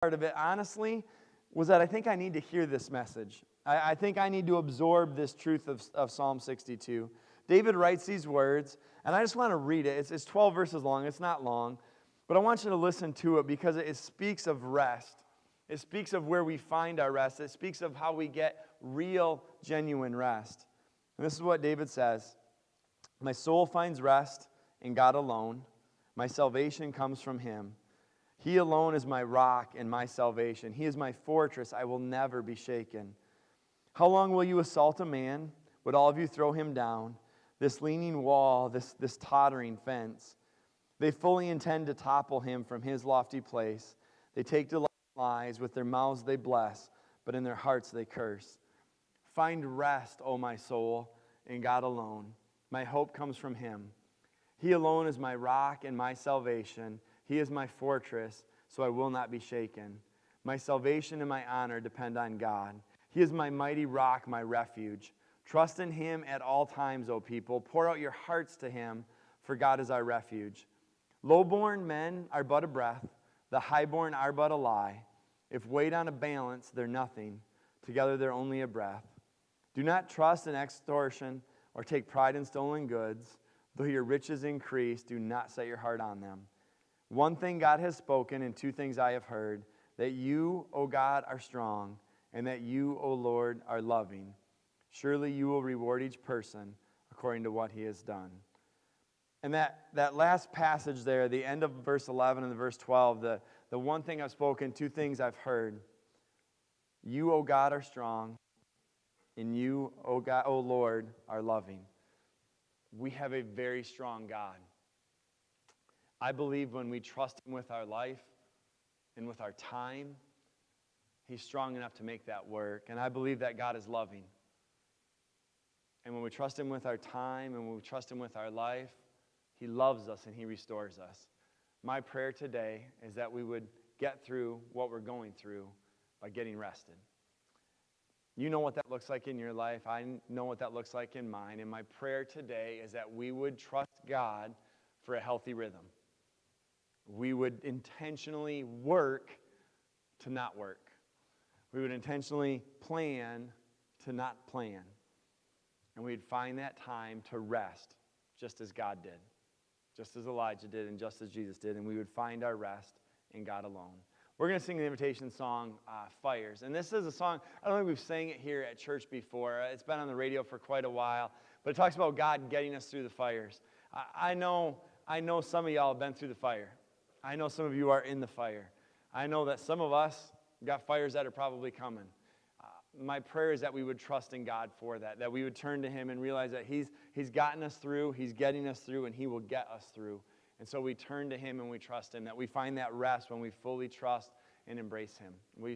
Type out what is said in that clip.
part of it, honestly, was that I think I need to hear this message. I think I need to absorb this truth of Psalm 62. David writes these words, and I just want to read it. It's 12 verses long. It's not long. But I want you to listen to it because it speaks of rest. It speaks of where we find our rest. It speaks of how we get real, genuine rest. And this is what David says. My soul finds rest in God alone. My salvation comes from Him. He alone is my rock and my salvation. He is my fortress. I will never be shaken. How long will you assault a man? Would all of you throw him down? This leaning wall, this tottering fence. They fully intend to topple him from his lofty place. They take delight in lies. With their mouths they bless, but in their hearts they curse. Find rest, O my soul, in God alone. My hope comes from Him. He alone is my rock and my salvation. He is my fortress, so I will not be shaken. My salvation and my honor depend on God. He is my mighty rock, my refuge. Trust in Him at all times, O people. Pour out your hearts to Him, for God is our refuge. Low-born men are but a breath. The high-born are but a lie. If weighed on a balance, they're nothing. Together they're only a breath. Do not trust in extortion or take pride in stolen goods. Though your riches increase, do not set your heart on them. One thing God has spoken, and two things I have heard, that you, O God, are strong, and that you, O Lord, are loving. Surely you will reward each person according to what he has done. And that last passage there, the end of verse 11 and verse 12, the one thing I've spoken, two things I've heard. You, O God, are strong, and you, O God, O Lord, are loving. We have a very strong God. I believe when we trust Him with our life and with our time, He's strong enough to make that work. And I believe that God is loving. And when we trust Him with our time and when we trust Him with our life, He loves us and He restores us. My prayer today is that we would get through what we're going through by getting rested. You know what that looks like in your life. I know what that looks like in mine. And my prayer today is that we would trust God for a healthy rhythm. We would intentionally work to not work. We would intentionally plan to not plan. And we'd find that time to rest, just as God did, just as Elijah did, and just as Jesus did. And we would find our rest in God alone. We're going to sing the invitation song, Fires. And this is a song, I don't think we've sang it here at church before. It's been on the radio for quite a while. But it talks about God getting us through the fires. I know some of y'all have been through the fire. I know some of you are in the fire. I know that some of us got fires that are probably coming. My prayer is that we would trust in God for that we would turn to Him and realize that He's gotten us through, He's getting us through, and He will get us through. And so we turn to Him and we trust Him, that we find that rest when we fully trust and embrace Him.